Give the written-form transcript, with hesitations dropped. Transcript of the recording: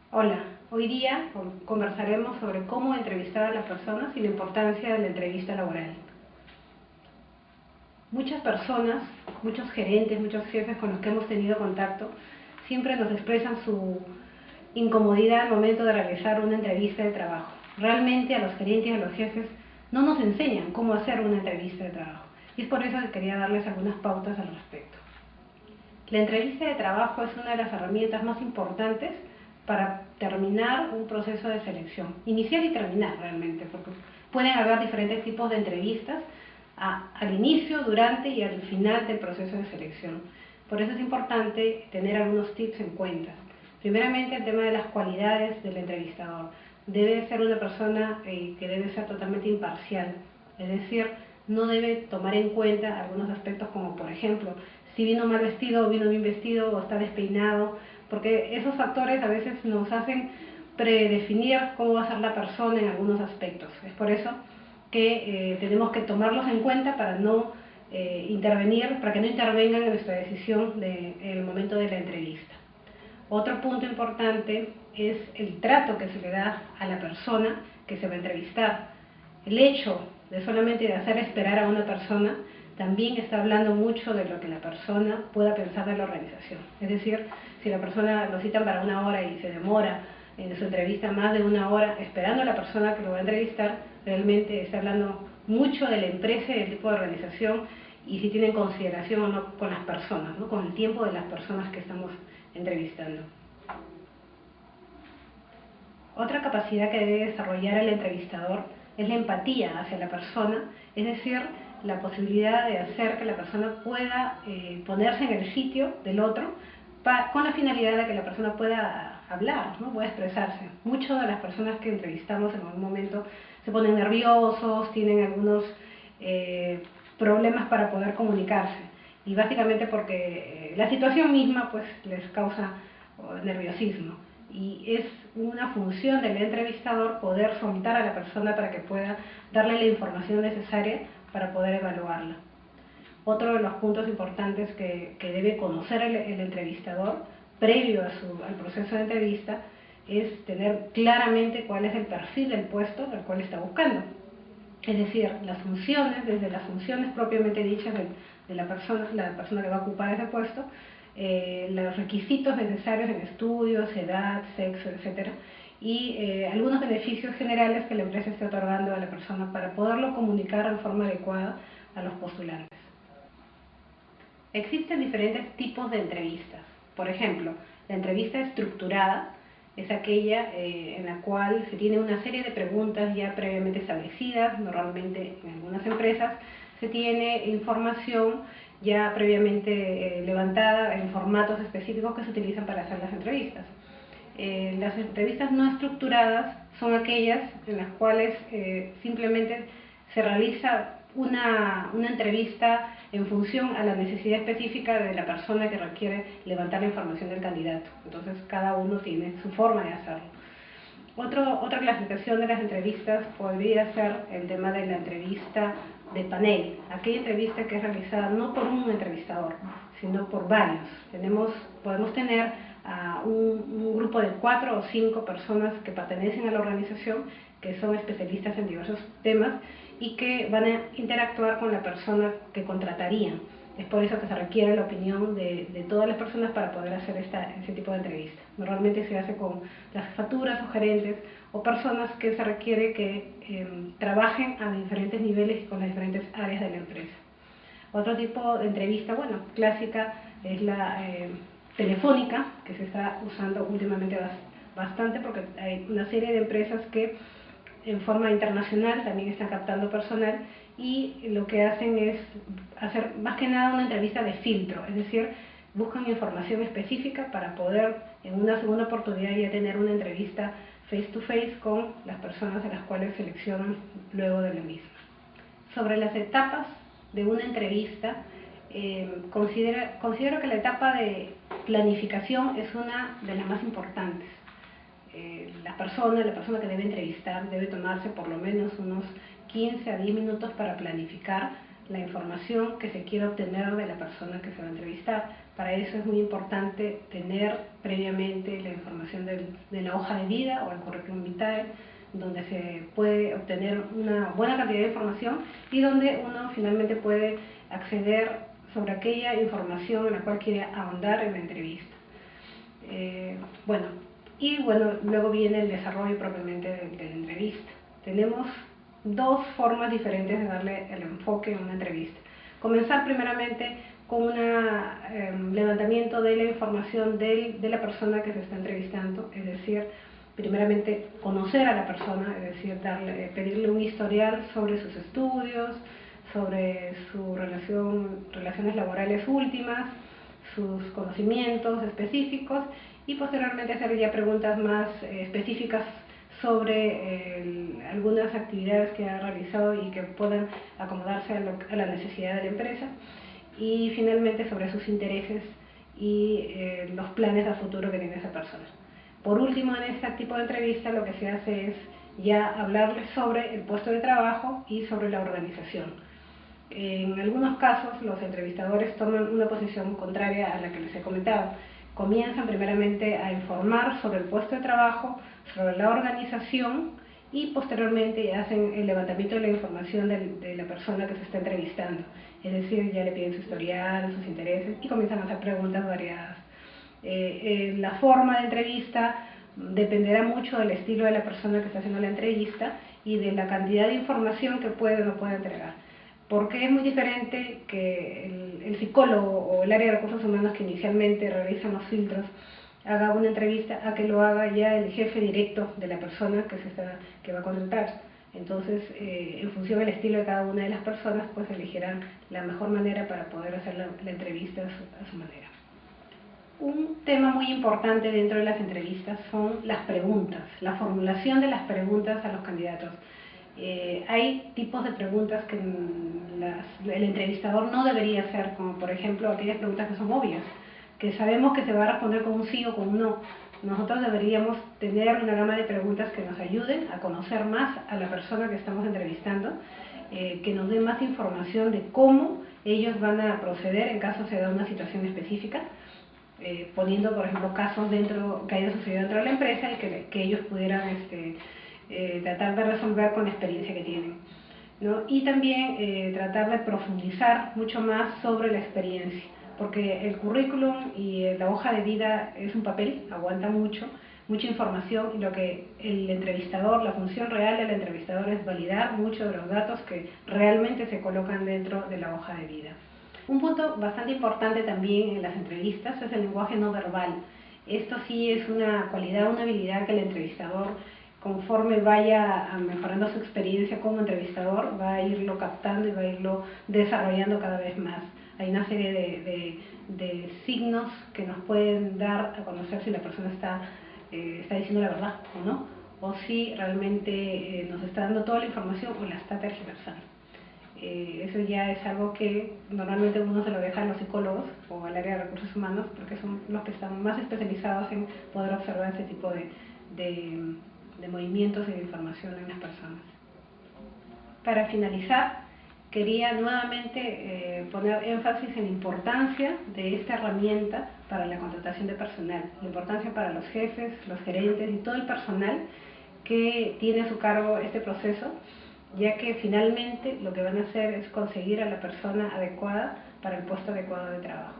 Hola, hoy día conversaremos sobre cómo entrevistar a las personas y la importancia de la entrevista laboral. Muchas personas, muchos gerentes, muchos jefes con los que hemos tenido contacto, siempre nos expresan su incomodidad al momento de realizar una entrevista de trabajo. Realmente a los gerentes y a los jefes no nos enseñan cómo hacer una entrevista de trabajo. Y es por eso que quería darles algunas pautas al respecto. La entrevista de trabajo es una de las herramientas más importantes para terminar un proceso de selección, iniciar y terminar realmente, porque pueden haber diferentes tipos de entrevistas al inicio, durante y al final del proceso de selección. Por eso es importante tener algunos tips en cuenta. Primeramente, el tema de las cualidades del entrevistador. Debe ser una persona que debe ser totalmente imparcial, es decir, no debe tomar en cuenta algunos aspectos como, por ejemplo, si vino mal vestido o vino bien vestido o está despeinado, porque esos factores a veces nos hacen predefinir cómo va a ser la persona en algunos aspectos. Es por eso que tenemos que tomarlos en cuenta para no intervenir, para que no intervengan en nuestra decisión en el momento de la entrevista. Otro punto importante es el trato que se le da a la persona que se va a entrevistar. El hecho de solamente de hacer esperar a una persona también está hablando mucho de lo que la persona pueda pensar de la organización. Es decir, si la persona lo citan para 1 hora y se demora en su entrevista más de 1 hora esperando a la persona que lo va a entrevistar, realmente está hablando mucho de la empresa y del tipo de organización y si tienen consideración o no con las personas, ¿no? Con el tiempo de las personas que estamos entrevistando. Otra capacidad que debe desarrollar el entrevistador es la empatía hacia la persona, es decir, la posibilidad de hacer que la persona pueda ponerse en el sitio del otro con la finalidad de que la persona pueda hablar, ¿no? Pueda expresarse. Muchas de las personas que entrevistamos en algún momento se ponen nerviosos, tienen algunos problemas para poder comunicarse y básicamente porque la situación misma pues les causa nerviosismo y es una función del entrevistador poder soltar a la persona para que pueda darle la información necesaria para poder evaluarla. Otro de los puntos importantes que debe conocer el entrevistador previo al proceso de entrevista es tener claramente cuál es el perfil del puesto al cual está buscando. Es decir, las funciones, desde las funciones propiamente dichas de la persona que va a ocupar ese puesto, los requisitos necesarios en estudios, edad, sexo, etcétera, y algunos beneficios generales que la empresa esté otorgando a la persona para poderlo comunicar de forma adecuada a los postulantes. Existen diferentes tipos de entrevistas. Por ejemplo, la entrevista estructurada es aquella en la cual se tiene una serie de preguntas ya previamente establecidas. Normalmente en algunas empresas se tiene información ya previamente levantada en formatos específicos que se utilizan para hacer las entrevistas. Las entrevistas no estructuradas son aquellas en las cuales simplemente se realiza una entrevista en función a la necesidad específica de la persona que requiere levantar la información del candidato. Entonces cada uno tiene su forma de hacerlo. Otra clasificación de las entrevistas podría ser el tema de la entrevista de panel, aquella entrevista que es realizada no por un entrevistador, sino por varios. Podemos tener a un grupo de 4 o 5 personas que pertenecen a la organización, que son especialistas en diversos temas y que van a interactuar con la persona que contratarían. Es por eso que se requiere la opinión de todas las personas para poder hacer ese tipo de entrevista. Normalmente se hace con las jefaturas o gerentes o personas que se requiere que trabajen a diferentes niveles y con las diferentes áreas de la empresa. Otro tipo de entrevista, bueno, clásica, es la telefónica, que se está usando últimamente bastante porque hay una serie de empresas que en forma internacional también están captando personal y lo que hacen es hacer más que nada una entrevista de filtro, es decir, buscan información específica para poder en una segunda oportunidad ya tener una entrevista face to face con las personas a las cuales seleccionan luego de la misma. Sobre las etapas de una entrevista, considero que la etapa de planificación es una de las más importantes. La persona que debe entrevistar debe tomarse por lo menos unos 15 a 10 minutos para planificar la información que se quiere obtener de la persona que se va a entrevistar. Para eso es muy importante tener previamente la información de la hoja de vida o el currículum vitae, donde se puede obtener una buena cantidad de información y donde uno finalmente puede acceder sobre aquella información en la cual quiere ahondar en la entrevista. Luego viene el desarrollo propiamente de la entrevista. Tenemos dos formas diferentes de darle el enfoque a una entrevista. Comenzar primeramente con un levantamiento de la información de la persona que se está entrevistando, es decir, primeramente conocer a la persona, es decir, pedirle un historial sobre sus estudios, sobre sus relaciones laborales últimas, sus conocimientos específicos y posteriormente hacer ya preguntas más específicas sobre algunas actividades que ha realizado y que puedan acomodarse a la necesidad de la empresa, y finalmente sobre sus intereses y los planes a futuro que tiene esa persona. Por último, en este tipo de entrevista lo que se hace es ya hablarles sobre el puesto de trabajo y sobre la organización. En algunos casos los entrevistadores toman una posición contraria a la que les he comentado. Comienzan primeramente a informar sobre el puesto de trabajo, sobre la organización y posteriormente hacen el levantamiento de la información de la persona que se está entrevistando. Es decir, ya le piden su historial, sus intereses y comienzan a hacer preguntas variadas. La forma de entrevista dependerá mucho del estilo de la persona que está haciendo la entrevista y de la cantidad de información que puede o no puede entregar. Porque es muy diferente que el psicólogo o el área de recursos humanos que inicialmente realizan los filtros haga una entrevista a que lo haga ya el jefe directo de la persona que va a contratar. Entonces, en función del estilo de cada una de las personas, pues elegirán la mejor manera para poder hacer la entrevista a su manera. Un tema muy importante dentro de las entrevistas son las preguntas, la formulación de las preguntas a los candidatos. Hay tipos de preguntas que el entrevistador no debería hacer, como por ejemplo aquellas preguntas que son obvias, que sabemos que se va a responder con un sí o con un no. Nosotros deberíamos tener una gama de preguntas que nos ayuden a conocer más a la persona que estamos entrevistando, que nos den más información de cómo ellos van a proceder en caso se da una situación específica, poniendo por ejemplo casos que hayan sucedido dentro de la empresa y que ellos pudieran tratar de resolver con la experiencia que tienen, ¿no? Y también tratar de profundizar mucho más sobre la experiencia, porque el currículum y la hoja de vida es un papel, aguanta mucha información, y lo que el entrevistador, la función real del entrevistador es validar muchos de los datos que realmente se colocan dentro de la hoja de vida. Un punto bastante importante también en las entrevistas es el lenguaje no verbal. Esto sí es una cualidad, una habilidad que el entrevistador, conforme vaya mejorando su experiencia como entrevistador, va a irlo captando y va a irlo desarrollando cada vez más. Hay una serie de signos que nos pueden dar a conocer si la persona está diciendo la verdad o no, o si realmente nos está dando toda la información o la está tergiversando. Eso ya es algo que normalmente uno se lo deja a los psicólogos o al área de recursos humanos, porque son los que están más especializados en poder observar ese tipo de movimientos y de información en las personas. Para finalizar, quería nuevamente poner énfasis en la importancia de esta herramienta para la contratación de personal, la importancia para los jefes, los gerentes y todo el personal que tiene a su cargo este proceso, ya que finalmente lo que van a hacer es conseguir a la persona adecuada para el puesto adecuado de trabajo.